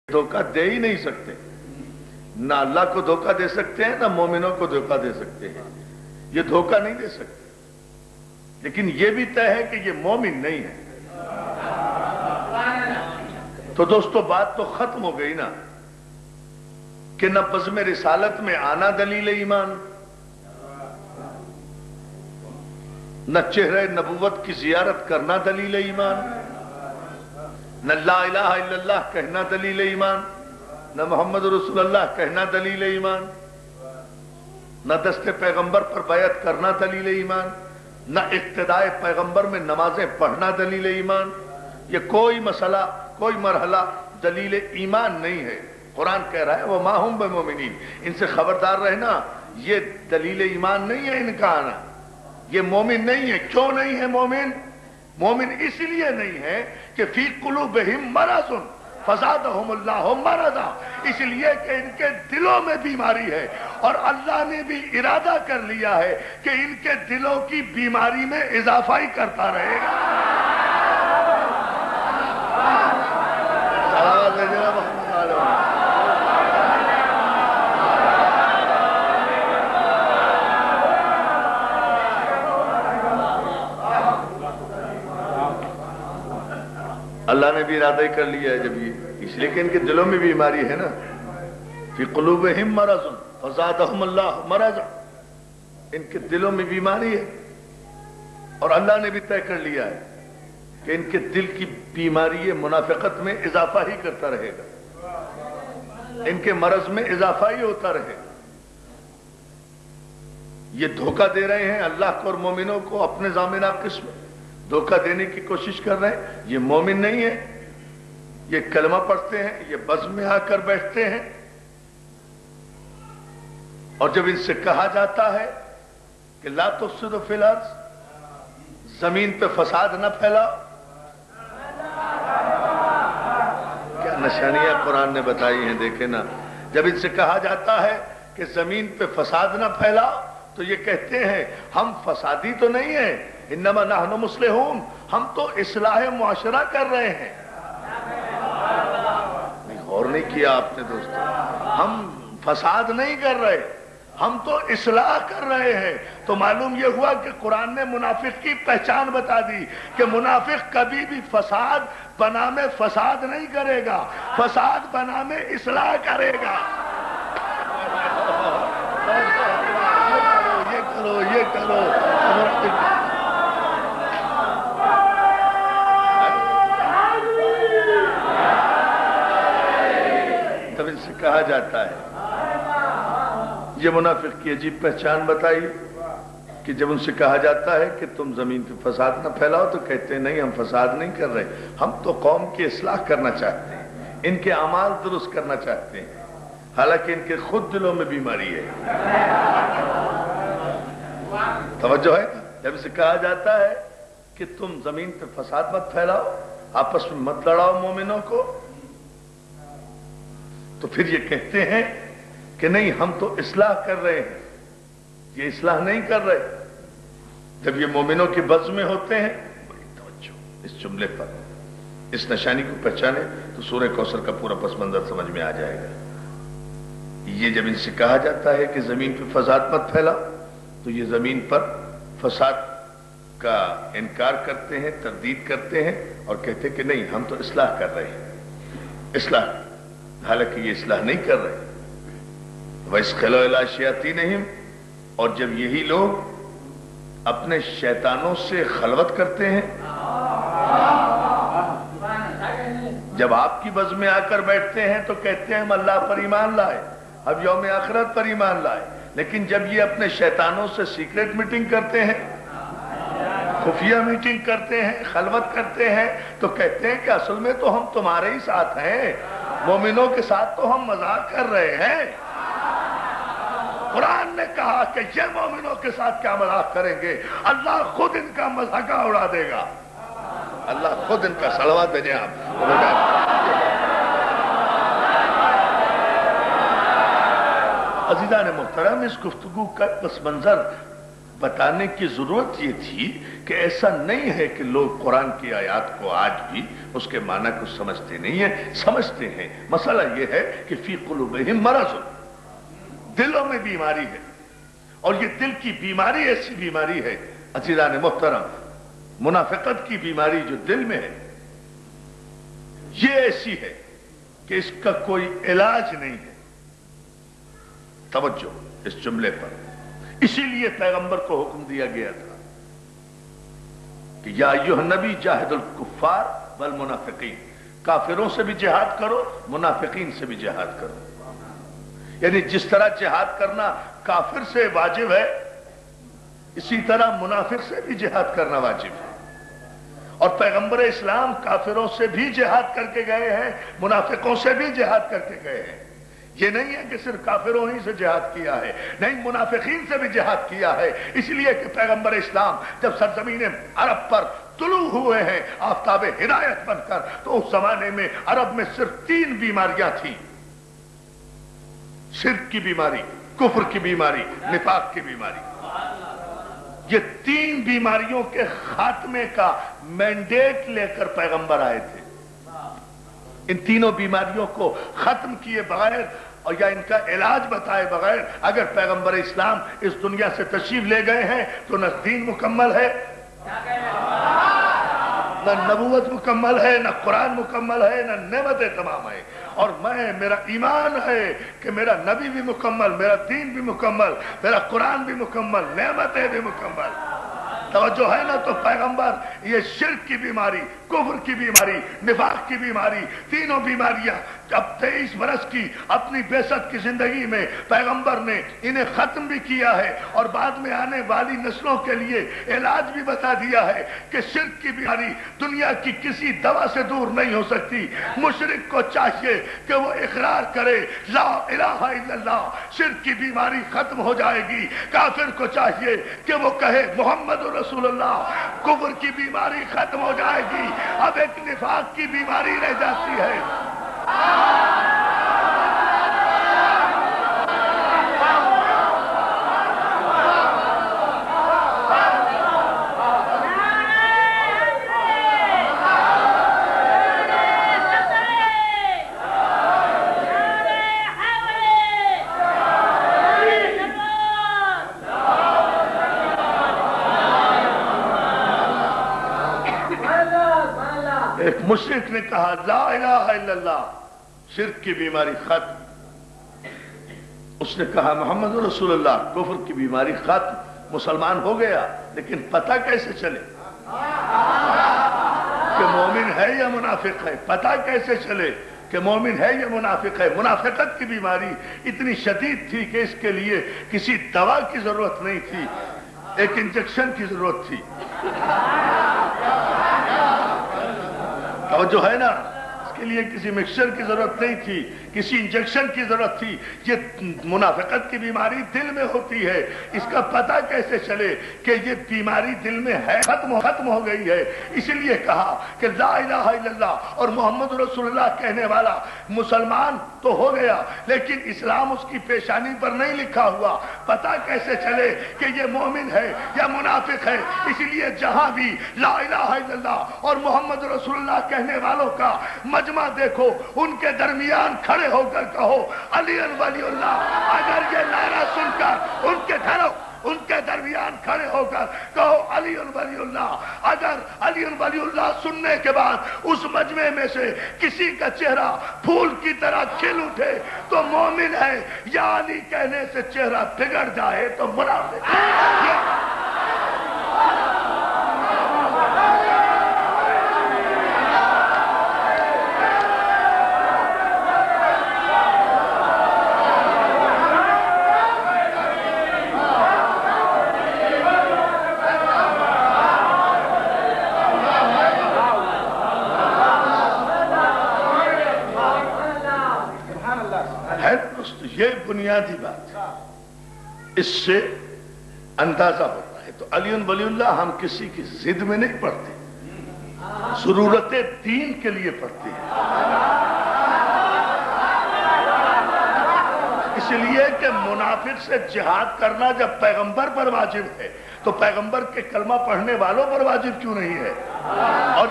धोखा दे ही नहीं सकते। ना अल्लाह को धोखा दे सकते हैं, ना मोमिनों को धोखा दे सकते हैं। ये धोखा नहीं दे सकते। लेकिन ये भी तय है कि ये मोमिन नहीं है। तो दोस्तों बात तो खत्म हो गई ना कि न बज़्म रिसालत में आना दलील ईमान, न चेहरे नबूवत की जियारत करना दलील ईमान, न ला इलाहा इल्लल्लाह कहना दलील ईमान, न मोहम्मद रसूलुल्लाह कहना दलील ईमान, न दस्ते पैगंबर पर बैत करना दलील ईमान, न इक्तिदाए पैगंबर में नमाजें पढ़ना दलील ईमान। ये कोई मसला, कोई मरहला दलील ईमान नहीं है। कुरान कह रहा है वो माहुम बिमुमिनीन, इनसे खबरदार रहना, ये दलील ईमान नहीं है इनका आना। ये मोमिन नहीं है। क्यों नहीं है मोमिन? मोमिन इसलिए नहीं है कि फी कुलूबिहिम मरज़ुन फज़ादहुमुल्लाहु मरज़ा, इसलिए कि इनके दिलों में बीमारी है और अल्लाह ने भी इरादा कर लिया है कि इनके दिलों की बीमारी में इजाफा ही करता रहेगा। अल्लाह ने भी इरादा ही कर लिया है जब ये, इसलिए कि इनके दिलों में बीमारी है ना। फी कुलूबिहिम मरज़ुन फज़ादहुमुल्लाहु मरज़ा, इनके दिलों में बीमारी है और अल्लाह ने भी तय कर लिया है कि इनके दिल की बीमारी है मुनाफिकत में इजाफा ही करता रहेगा, इनके मरज में इजाफा ही होता रहेगा। ये धोखा दे रहे हैं अल्लाह को और मोमिनों को, अपने ज़ामिन नाक़िस में धोखा देने की कोशिश कर रहे हैं। ये मोमिन नहीं है। ये कलमा पढ़ते हैं, ये बज़्म में आकर बैठते हैं और जब इनसे कहा जाता है कि ला तुफ़सिदू फ़िल अर्ज़, जमीन पे फसाद न फैलाओ, क्या निशानियां कुरान ने बताई हैं, देखे ना। जब इनसे कहा जाता है कि जमीन पे फसाद न फैलाओ तो ये कहते हैं हम फसादी तो नहीं है, इन्नमा नहनु मुस्लिहून, हम तो इस्लाह मुआशरा कर रहे हैं। नहीं, गौर नहीं किया आपने दोस्तों, हम फसाद नहीं कर रहे, हम तो इस्लाह कर रहे हैं। तो मालूम यह हुआ कि कुरान ने मुनाफिक की पहचान बता दी कि मुनाफिक कभी भी फसाद बना में फसाद नहीं करेगा, फसाद बना में इस्लाह करेगा। ये करो तब इनसे कहा जाता है, ये मुनाफिक की अजीब पहचान बताई कि जब उनसे कहा जाता है कि तुम जमीन पे फसाद न फैलाओ तो कहते हैं नहीं, हम फसाद नहीं कर रहे, हम तो कौम की इस्लाह करना चाहते हैं, इनके अमाल दुरुस्त करना चाहते हैं, हालांकि इनके खुद दिलों में बीमारी है। तवज्जो है। जब इसे कहा जाता है कि तुम जमीन पे फसाद मत फैलाओ, आपस में मत लड़ाओ मोमिनों को, तो फिर ये कहते हैं कि नहीं, हम तो इस्लाह कर रहे हैं, ये इस्लाह नहीं कर रहे। जब ये मोमिनों की बज़्म में होते हैं, बड़ी तवज्जो इस जुमले पर, इस निशानी को पहचाने तो सूरह कौसर का पूरा पस मंजर समझ में आ जाएगा। ये जब इनसे कहा जाता है कि जमीन पे फसाद मत फैलाओ तो ये जमीन पर फसाद का इनकार करते हैं, तरदीद करते हैं और कहते हैं कि नहीं, हम तो इस्लाह कर रहे हैं, इस्लाह, हालांकि ये इस्लाह नहीं कर रहे। वइज़ इला शयातीनिहिम, और जब यही लोग अपने शैतानों से खलवत करते हैं, जब आपकी बज़्म में आकर बैठते हैं तो कहते हैं हम अल्लाह पर ईमान लाए, अब यौम आखिरत पर ईमान लाए, लेकिन जब ये अपने शैतानों से सीक्रेट मीटिंग करते हैं, खुफिया मीटिंग करते हैं, खलवत करते हैं, तो कहते हैं कि असल में तो हम तुम्हारे ही साथ हैं, मोमिनों के साथ तो हम मजाक कर रहे हैं। कुरान ने कहा कि ये मोमिनों के साथ क्या मजाक करेंगे, अल्लाह खुद इनका मजाका उड़ा देगा, अल्लाह खुद इनका सलवा देने। आप अज़ीज़ान मुहतरम, इस गुफ्तगू का पस मंजर بتانے کی ضرورت یہ تھی کہ ایسا نہیں ہے کہ لوگ قرآن کی آیات کو آج بھی اس کے معنی کو سمجھتے نہیں ہیں، سمجھتے ہیں۔ مسئلہ یہ ہے کہ فی قلوبہم مرض، دلوں میں بیماری ہے، اور یہ دل کی بیماری ایسی بیماری ہے عزیزان محترم، منافقت کی بیماری جو دل میں ہے یہ ایسی ہے کہ اس کا کوئی علاج نہیں ہے۔ توجہ اس جملے پر، اسی لیے پیغمبر کو حکم دیا گیا تھا کہ یا ایھا النبی جاہد الکفار والمنافقین، کافروں سے بھی جہاد کرو، منافقین سے بھی جہاد کرو۔ یعنی جس طرح جہاد کرنا کافر سے واجب ہے، اسی طرح منافق سے بھی جہاد کرنا واجب ہے۔ اور پیغمبر اسلام کافروں سے بھی جہاد کر کے گئے ہیں، منافقوں سے بھی جہاد کر کے گئے ہیں۔ یہ نہیں ہے کہ صرف کافروں ہی سے جہاد کیا ہے، نہیں، منافقین سے بھی جہاد کیا ہے۔ اس لیے کہ پیغمبر اسلام جب سرزمین عرب پر طلوع ہوئے ہیں آفتاب ہدایت بن کر، تو اس زمانے میں عرب میں صرف 3 بیماریاں تھیں: شرک کی بیماری، کفر کی بیماری، نفاق کی بیماری۔ یہ 3 بیماریوں کے خاتمے کا مینڈیٹ لے کر پیغمبر آئے تھے۔ ان تینوں بیماریوں کو ختم کیے بغیر اور یا ان کا علاج بتائے بغیر اگر پیغمبر اسلام اس دنیا سے تشریف لے گئے ہیں تو نہ دین مکمل ہے، نہ نبوت مکمل ہے، نہ قرآن مکمل ہے، نہ نعمتیں تمام ہے۔ اور میرا ایمان ہے کہ میرا نبی بھی مکمل، میرا دین بھی مکمل، میرا قرآن بھی مکمل، نعمتیں بھی مکمل۔ توجہ ہے نا؟ تو پیغمبر یہ شرک کی بیماری، کفر کی بیماری، نفاق کی بیماری، تینوں بیماریاں اب 23 برس کی اپنی بعثت کی زندگی میں پیغمبر نے انہیں ختم بھی کیا ہے، اور بعد میں آنے والی نسلوں کے لیے علاج بھی بتا دیا ہے کہ شرک کی بیماری دنیا کی کسی دوا سے دور نہیں ہو سکتی۔ مشرک کو چاہیے کہ وہ اقرار کرے لا الہ الا اللہ، شرک کی بیماری ختم ہو جائے گی۔ کافر کو چاہیے کہ وہ کہے محمد رسول اللہ، کفر کی بیماری ختم ہو جائے گی۔ اب ایک نفاق کی بیماری رہ جاتی ہے۔ ایک مشرک نے کہا لا الہ الا اللہ، شرک کی بیماری ختم۔ اس نے کہا محمد رسول اللہ، کفر کی بیماری ختم، مسلمان ہو گیا۔ لیکن پتہ کیسے چلے کہ مومن ہے یا منافق ہے؟ پتہ کیسے چلے کہ مومن ہے یا منافق ہے؟ منافقت کی بیماری اتنی شدید تھی کہ اس کے لیے کسی دوا کی ضرورت نہیں تھی، ایک انجیکشن کی ضرورت تھی۔ توجہ ہے نا؟ اس کے لیے کسی مکسچر کی ضرورت نہیں تھی، کسی انجیکشن کی ضرورت تھی۔ یہ منافقت کی بیماری دل میں ہوتی ہے۔ اس کا پتہ کیسے چلے کہ یہ بیماری دل میں ہے؟ ختم ہو گئی ہے۔ اسی لیے کہا کہ لا الہ الا اللہ اور محمد رسول اللہ کہنے والا مسلمان تو ہو گیا، لیکن اسلام اس کی پیشانی پر نہیں لکھا ہوا۔ پتہ کیسے چلے کہ یہ مومن ہے یا منافق ہے؟ اسی لیے جہاں بھی لا الہ الا اللہ اور محمد رسول اللہ کہنے والوں کا مجمع دیکھو، ان کے درمیان کھڑے ہو کر کہو علی ولی اللہ۔ اگر یہ نعرہ سن کر ان کے درمیان کھڑے ہو کر کہو علی ولی اللہ، اگر علی ولی اللہ سننے کے بعد اس مجمع میں سے کسی کا چہرہ پھول کی طرح کھل اٹھے تو مومن ہے، یا علی کہنے سے چہرہ بگڑ جائے تو منافق ہے۔ یہ بنیادی بات ہے، اس سے اندازہ ہوتا ہے۔ تو علی ولی اللہ ہم کسی کی ضد میں نہیں پڑھتے، ضرورت دین کے لیے پڑھتے ہیں۔ اس لیے کہ منافق سے جہاد کرنا جب پیغمبر پر واجب ہے تو پیغمبر کے کلمہ پڑھنے والوں پر واجب کیوں نہیں ہے؟ اور